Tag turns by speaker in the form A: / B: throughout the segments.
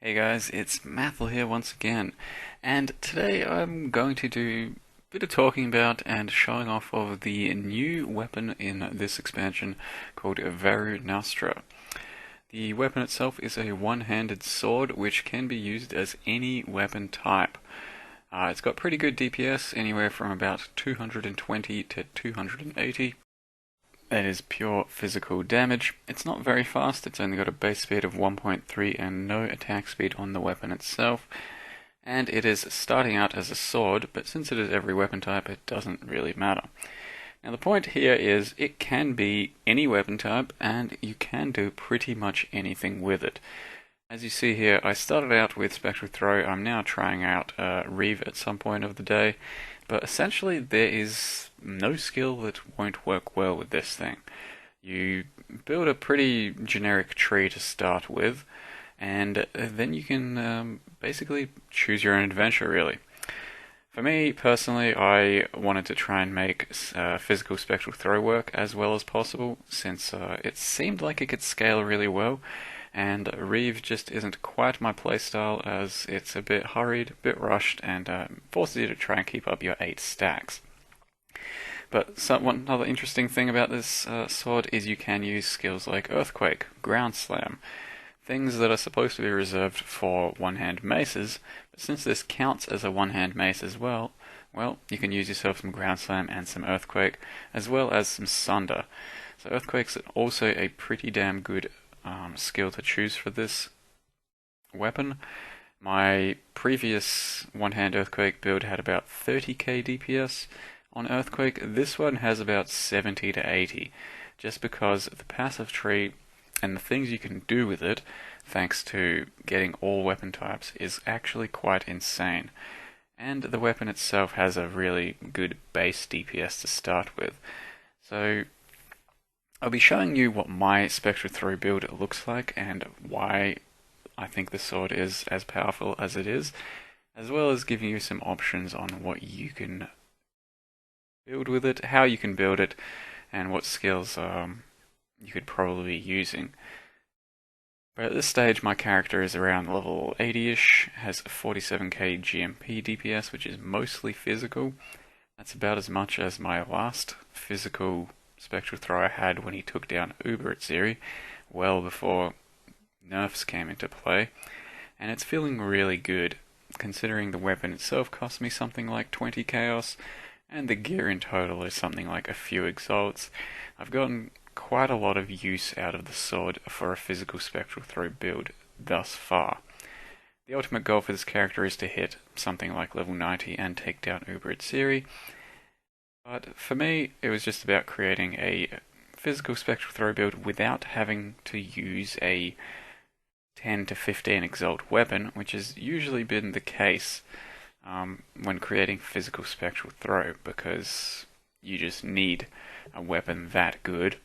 A: Hey guys, it's Mathel here once again, and today I'm going to do a bit of talking about and showing off of the new weapon in this expansion called Varunastra. The weapon itself is a one-handed sword which can be used as any weapon type. It's got pretty good DPS, anywhere from about 220 to 280. That is pure physical damage. It's not very fast, it's only got a base speed of 1.3 and no attack speed on the weapon itself. And it is starting out as a sword, but since it is every weapon type, it doesn't really matter. Now the point here is it can be any weapon type, and you can do pretty much anything with it. As you see here, I started out with Spectral Throw. I'm now trying out Reeve at some point of the day, but essentially there is no skill that won't work well with this thing. You build a pretty generic tree to start with, and then you can basically choose your own adventure, really. For me, personally, I wanted to try and make physical Spectral Throw work as well as possible, since it seemed like it could scale really well, and Reeve just isn't quite my playstyle, as it's a bit hurried, a bit rushed, and forces you to try and keep up your 8 stacks. But one other interesting thing about this sword is you can use skills like Earthquake, Ground Slam, things that are supposed to be reserved for one-hand maces, but since this counts as a one-hand mace as well, you can use yourself some Ground Slam and some Earthquake, as well as some Sunder. So Earthquake's also a pretty damn good skill to choose for this weapon. My previous one-hand Earthquake build had about 30k DPS on Earthquake. This one has about 70 to 80, just because the passive tree and the things you can do with it, thanks to getting all weapon types, is actually quite insane. And the weapon itself has a really good base DPS to start with. So I'll be showing you what my Spectral Throw build looks like and why I think the sword is as powerful as it is, as well as giving you some options on what you can build with it, how you can build it, and what skills you could probably be using. But at this stage my character is around level 80ish, has 47k GMP DPS, which is mostly physical. That's about as much as my last physical Spectral Thrower had when he took down Uber at Zeri, well before nerfs came into play, and it's feeling really good, considering the weapon itself cost me something like 20 chaos, and the gear in total is something like a few exalts. I've gotten quite a lot of use out of the sword for a physical Spectral Throw build thus far. The ultimate goal for this character is to hit something like level 90 and take down Uber at Zeri, but for me, it was just about creating a physical Spectral Throw build without having to use a 10 to 15 Exalt weapon, which has usually been the case when creating physical Spectral Throw, because you just need a weapon that good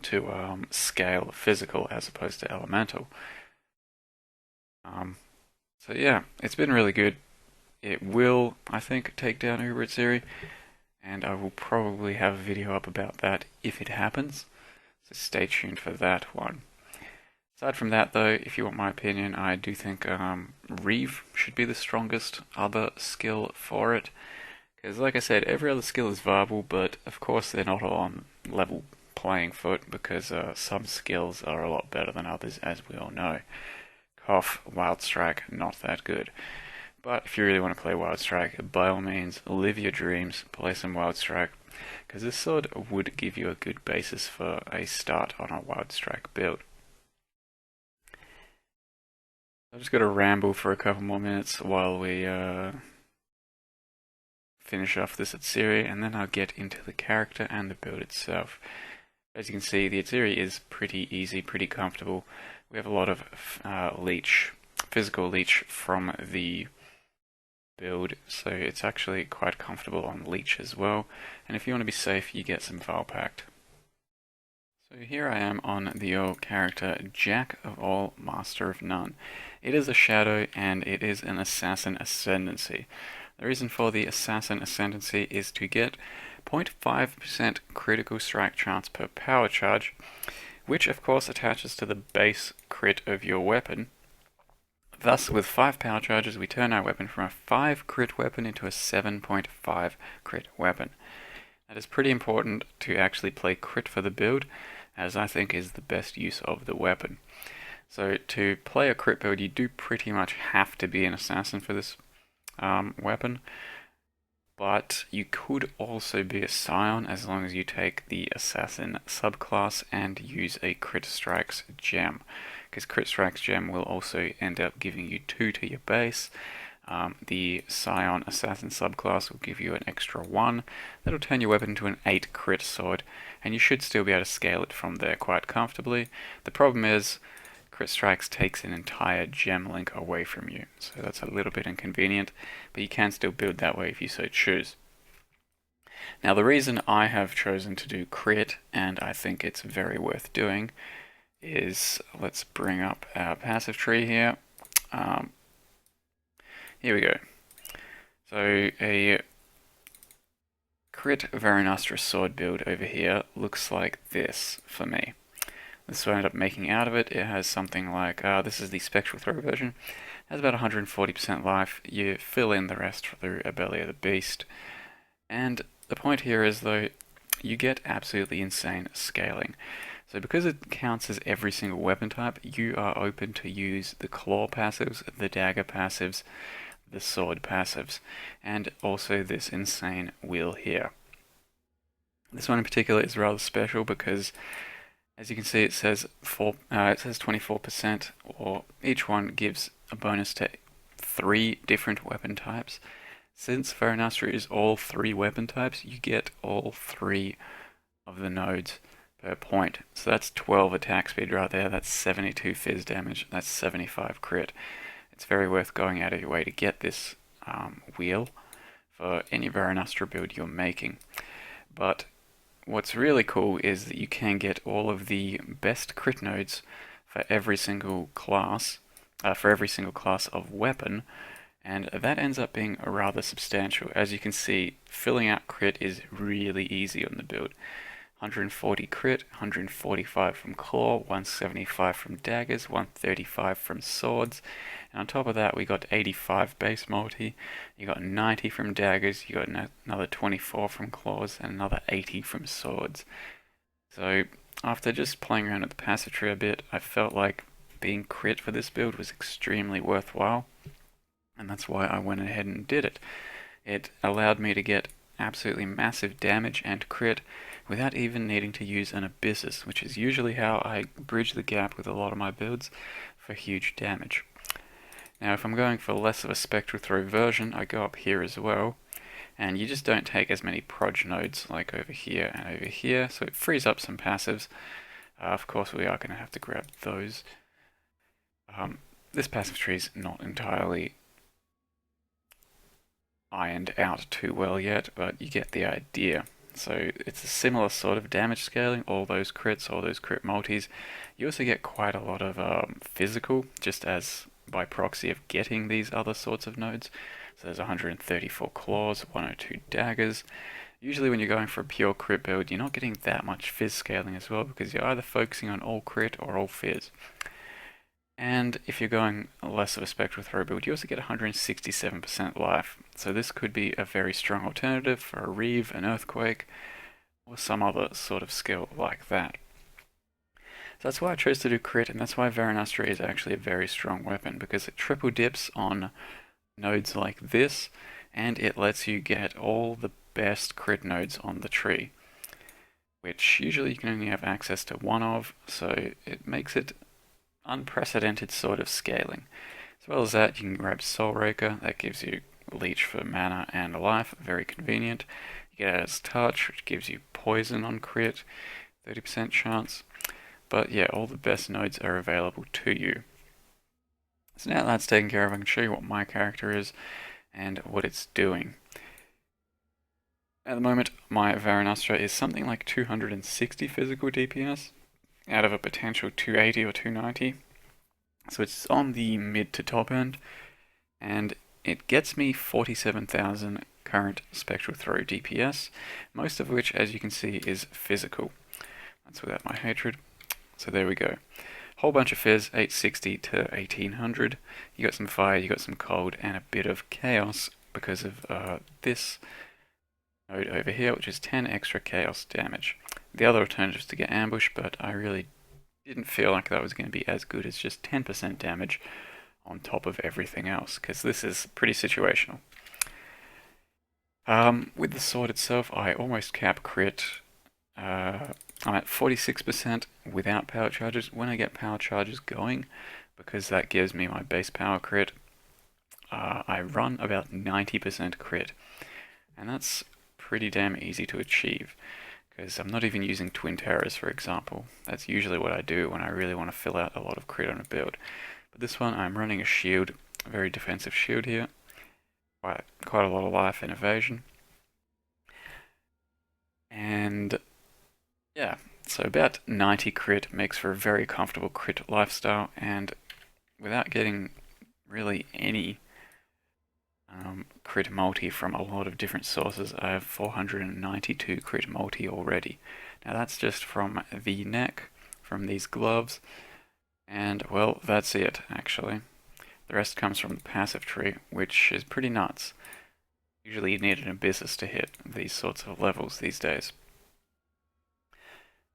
A: to scale physical as opposed to elemental. So yeah, it's been really good. It will, I think, take down Uber at Zeri, and I will probably have a video up about that if it happens, so stay tuned for that one. Aside from that though, if you want my opinion, I do think Reeve should be the strongest other skill for it, because like I said, every other skill is viable, but of course they're not all on level playing foot, because some skills are a lot better than others, as we all know. Cough, Wild Strike, not that good. But if you really want to play Wild Strike, by all means, live your dreams, play some Wild Strike, because this sword would give you a good basis for a start on a Wild Strike build. I've just got to ramble for a couple more minutes while we finish off this Atziri, and then I'll get into the character and the build itself. As you can see, the Atziri is pretty easy, pretty comfortable. We have a lot of physical leech from the build, so it's actually quite comfortable on leech as well, and if you want to be safe, you get some Vile Pact. So here I am on the old character, Jack of All, Master of None. It is a shadow, and it is an Assassin Ascendancy. The reason for the Assassin Ascendancy is to get 0.5% critical strike chance per power charge, which of course attaches to the base crit of your weapon, Thus, with 5 power charges, we turn our weapon from a 5 crit weapon into a 7.5 crit weapon. That is pretty important to actually play crit for the build, as I think is the best use of the weapon. So to play a crit build, you do pretty much have to be an assassin for this weapon, but you could also be a scion as long as you take the assassin subclass and use a crit strikes gem, because crit strikes gem will also end up giving you 2 to your base. The Scion Assassin subclass will give you an extra 1. That'll turn your weapon into an 8 crit sword, and you should still be able to scale it from there quite comfortably. The problem is, Crit Strikes takes an entire gem link away from you, so that's a little bit inconvenient, but you can still build that way if you so choose. Now the reason I have chosen to do crit, and I think it's very worth doing, is, let's bring up our passive tree here. Here we go. So a crit Varunastra sword build over here looks like this for me. This is what I ended up making out of it. It has something like, this is the Spectral Throw version. It has about 140% life. You fill in the rest through a Belly of the Beast. And the point here is, though, you get absolutely insane scaling. So because it counts as every single weapon type, you are open to use the claw passives, the dagger passives, the sword passives, and also this insane wheel here. This one in particular is rather special because, as you can see, it says 24%, or each one gives a bonus to 3 different weapon types. Since Varunastra is all 3 weapon types, you get all 3 of the nodes per point. So that's 12 attack speed right there, that's 72 phys damage, that's 75 crit. It's very worth going out of your way to get this wheel for any Varunastra build you're making. But what's really cool is that you can get all of the best crit nodes for every single class, of weapon, and that ends up being rather substantial. As you can see, filling out crit is really easy on the build. 140 crit, 145 from claw, 175 from daggers, 135 from swords, and on top of that we got 85 base multi, you got 90 from daggers, you got another 24 from claws, and another 80 from swords. So after just playing around with the passive tree a bit, I felt like being crit for this build was extremely worthwhile, and that's why I went ahead and did it. It allowed me to get absolutely massive damage and crit without even needing to use an Abyssus, which is usually how I bridge the gap with a lot of my builds for huge damage. Now if I'm going for less of a Spectral Throw version, I go up here as well, and you just don't take as many proj nodes like over here and over here, so it frees up some passives. Of course we are going to have to grab those. This passive tree is not entirely ironed out too well yet, but you get the idea. So it's a similar sort of damage scaling, all those crits, all those crit multis. You also get quite a lot of physical, just as by proxy of getting these other sorts of nodes. So there's 134 claws, 102 daggers. Usually when you're going for a pure crit build, you're not getting that much phys scaling as well, because you're either focusing on all crit or all phys. And if you're going less of a Spectral Throw build, you also get 167% life. So this could be a very strong alternative for a Reeve, an Earthquake, or some other sort of skill like that. So that's why I chose to do crit, and that's why Varunastra is actually a very strong weapon, because it triple dips on nodes like this, and it lets you get all the best crit nodes on the tree, which usually you can only have access to one of, so it makes it unprecedented sort of scaling. As well as that, you can grab Soul Raker, that gives you leech for mana and life, very convenient. You get as touch, which gives you poison on crit, 30% chance. But yeah, all the best nodes are available to you. So now that's taken care of, I can show you what my character is and what it's doing. At the moment, my Varunastra is something like 260 physical DPS, out of a potential 280 or 290. So it's on the mid to top end, and it gets me 47,000 current Spectral Throw DPS, most of which, as you can see, is physical. That's without my hatred. So there we go. Whole bunch of phys, 860 to 1800. You got some fire, you got some cold, and a bit of chaos because of this node over here, which is 10 extra chaos damage. The other alternative is to get ambush, but I really didn't feel like that was going to be as good as just 10% damage on top of everything else, because this is pretty situational. With the sword itself, I almost cap crit. I'm at 46% without power charges. When I get power charges going, because that gives me my base power crit, I run about 90% crit. And that's pretty damn easy to achieve, because I'm not even using Twin Terrors, for example. That's usually what I do when I really want to fill out a lot of crit on a build. But this one, I'm running a shield, a very defensive shield here. Quite a lot of life and evasion. And yeah, so about 90 crit makes for a very comfortable crit lifestyle, and without getting really any crit multi from a lot of different sources, I have 492 crit multi already. Now that's just from the neck, from these gloves, and well, that's it actually. The rest comes from the passive tree, which is pretty nuts. Usually you need an Abyssus to hit these sorts of levels these days.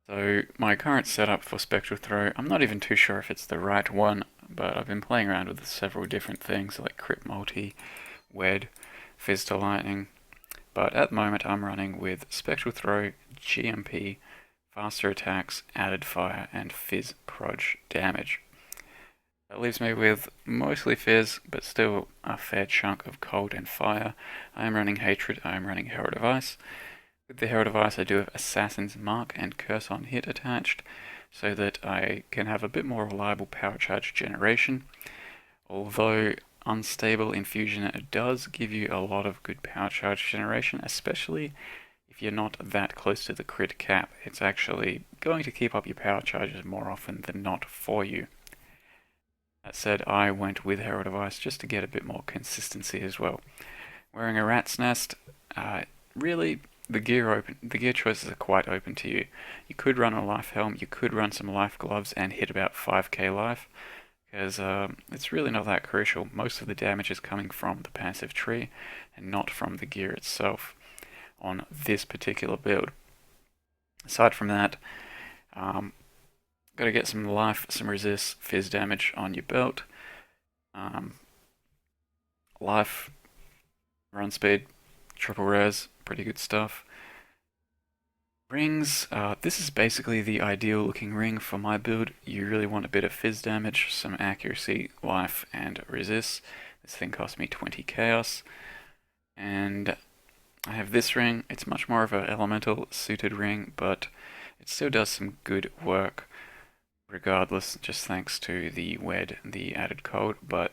A: So my current setup for Spectral Throw, I'm not even too sure if it's the right one, but I've been playing around with several different things like crit multi, wed, phys to lightning, but at the moment I'm running with Spectral Throw, GMP, faster attacks, added fire, and phys proj damage. That leaves me with mostly phys, but still a fair chunk of cold and fire. I am running hatred, I am running Herald of Ice. With the Herald of Ice I do have Assassin's Mark and Curse on Hit attached, so that I can have a bit more reliable power charge generation. Although unstable infusion, it does give you a lot of good power charge generation, especially if you're not that close to the crit cap. It's actually going to keep up your power charges more often than not for you. That said, I went with Herald of Ice just to get a bit more consistency as well. Wearing a rat's nest, really the gear choices are quite open to you. You could run a life helm, you could run some life gloves and hit about 5k life, because it's really not that crucial. Most of the damage is coming from the passive tree and not from the gear itself on this particular build. Aside from that, got to get some life, some resist, phys damage on your belt. Life, run speed, triple res, pretty good stuff. Rings, this is basically the ideal looking ring for my build. You really want a bit of phys damage, some accuracy, life, and resist. This thing cost me 20 chaos. And I have this ring. It's much more of an elemental suited ring, but it still does some good work regardless, just thanks to the wed, the added cold, but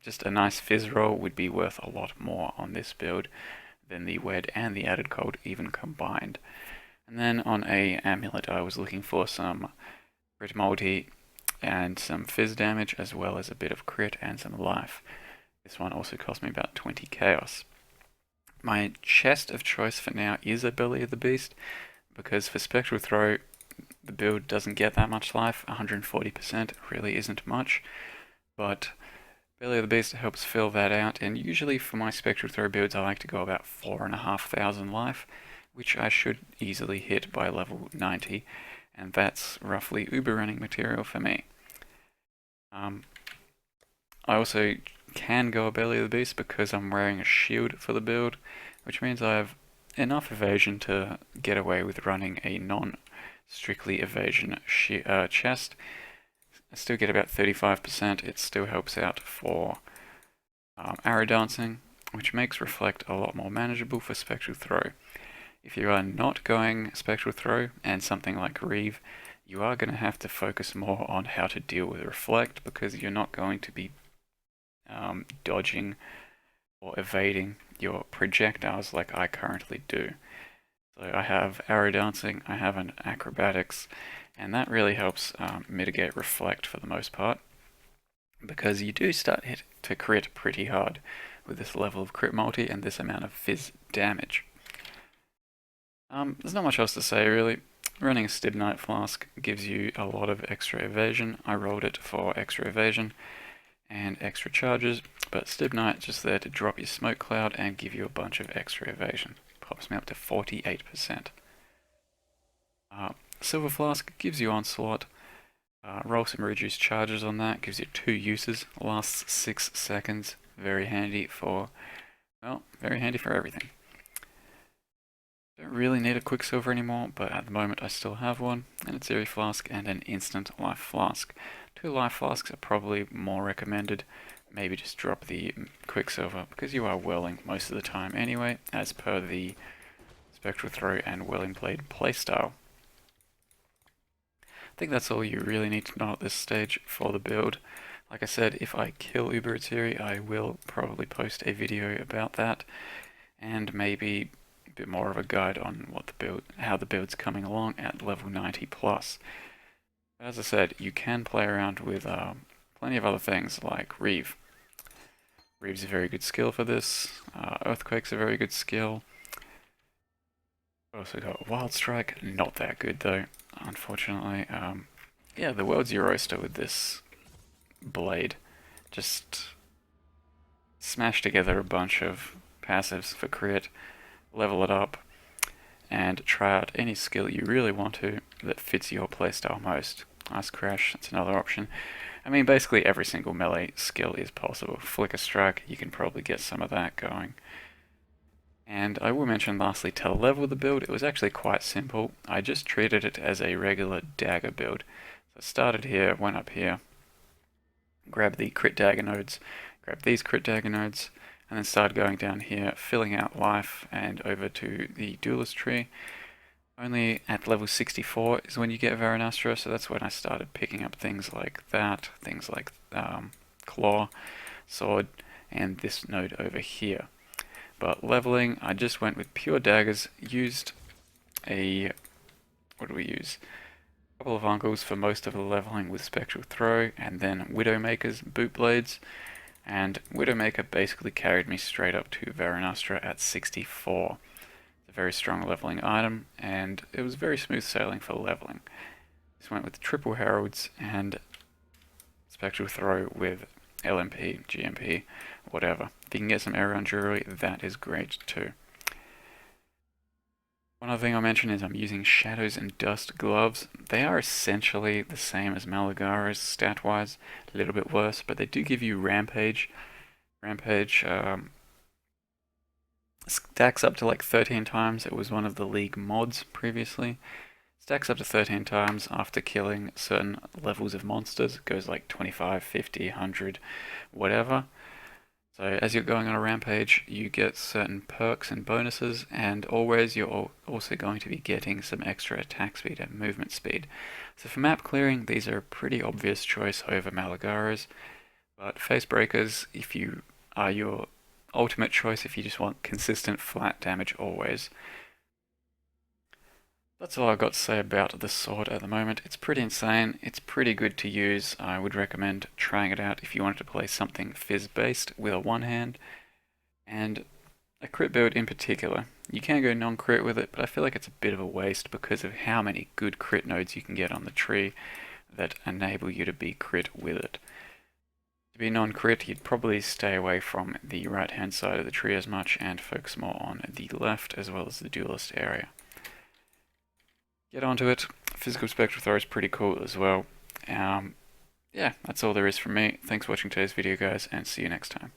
A: just a nice phys roll would be worth a lot more on this build than the wed and the added cold even combined. And then on a amulet I was looking for some crit multi and some phys damage, as well as a bit of crit and some life. This one also cost me about 20 chaos. My chest of choice for now is a Belly of the Beast, because for Spectral Throw the build doesn't get that much life. 140% really isn't much, but Belly of the Beast helps fill that out, and usually for my Spectral Throw builds I like to go about 4,500 life, which I should easily hit by level 90, and that's roughly uber running material for me. I also can go a Belly of the Beast because I'm wearing a shield for the build, which means I have enough evasion to get away with running a non-strictly evasion chest. I still get about 35%. It still helps out for arrow dancing, which makes Reflect a lot more manageable for Spectral Throw. If you are not going Spectral Throw and something like Reeve, you are going to have to focus more on how to deal with Reflect, because you're not going to be dodging or evading your projectiles like I currently do. So I have arrow dancing, I have an acrobatics, and that really helps mitigate Reflect for the most part, because you do start to crit pretty hard with this level of crit multi and this amount of phys damage. There's not much else to say really. running a Stibnite Flask gives you a lot of extra evasion. I rolled it for extra evasion and extra charges, but Stibnite just there to drop your smoke cloud and give you a bunch of extra evasion. Pops me up to 48%. Silver Flask gives you onslaught. Roll some reduced charges on that, gives you 2 uses, lasts 6 seconds. Very handy for, well, very handy for everything. Don't really need a Quicksilver anymore, but at the moment I still have one, and it's Zeri Flask and an Instant Life Flask. 2 Life Flasks are probably more recommended. Maybe just drop the Quicksilver, because you are whirling most of the time anyway, as per the Spectral Throw and Whirling Blade playstyle. I think that's all you really need to know at this stage for the build. Like I said, if I kill Uber Atziri, I will probably post a video about that, and maybe a bit more of a guide on what the build, how the build's coming along at level 90 plus. As I said, you can play around with plenty of other things like Reeve. Reeve's a very good skill for this. Earthquake's a very good skill. Also got Wild Strike, not that good though, unfortunately. Yeah, the world's your oyster with this blade. Just smash together a bunch of passives for crit, level it up, and try out any skill you really want to that fits your playstyle most. Ice Crash, that's another option. I mean, basically every single melee skill is possible. Flicker Strike, you can probably get some of that going. And I will mention lastly to level the build, it was actually quite simple. I just treated it as a regular dagger build. So I started here, went up here, grabbed the crit dagger nodes, grabbed these crit dagger nodes, and then started going down here, filling out life and over to the duelist tree. Only at level 64 is when you get Varunastra, so that's when I started picking up things like that, things like claw, sword, and this node over here. But leveling, I just went with pure daggers, used a, what do we use? A couple of uncles for most of the leveling with Spectral Throw, and then Widowmaker's boot blades. And Widowmaker basically carried me straight up to Varunastra at 64. It's a very strong leveling item, and it was very smooth sailing for leveling. Just went with triple heralds and Spectral Throw with LMP, GMP, whatever. If you can get some Aeron jewelry, that is great too. One other thing I'll mention is I'm using Shadows and Dust gloves. They are essentially the same as Malagara's stat-wise, a little bit worse, but they do give you Rampage. Rampage stacks up to like 13 times. It was one of the League mods previously. Stacks up to 13 times after killing certain levels of monsters. It goes like 25, 50, 100, whatever. So as you're going on a rampage, you get certain perks and bonuses, and always you're also going to be getting some extra attack speed and movement speed. So for map clearing, these are a pretty obvious choice over Malagara's, but Face Breakers, if you are your ultimate choice if you just want consistent flat damage always. That's all I've got to say about this sword at the moment. It's pretty insane, it's pretty good to use. I would recommend trying it out if you wanted to play something phys based with a one hand. And a crit build in particular. You can go non-crit with it, but I feel like it's a bit of a waste because of how many good crit nodes you can get on the tree that enable you to be crit with it. To be non-crit, you'd probably stay away from the right hand side of the tree as much and focus more on the left as well as the duelist area. Get onto it. Physical Spectral Throw is pretty cool as well. Yeah, that's all there is from me. Thanks for watching today's video, guys, and see you next time.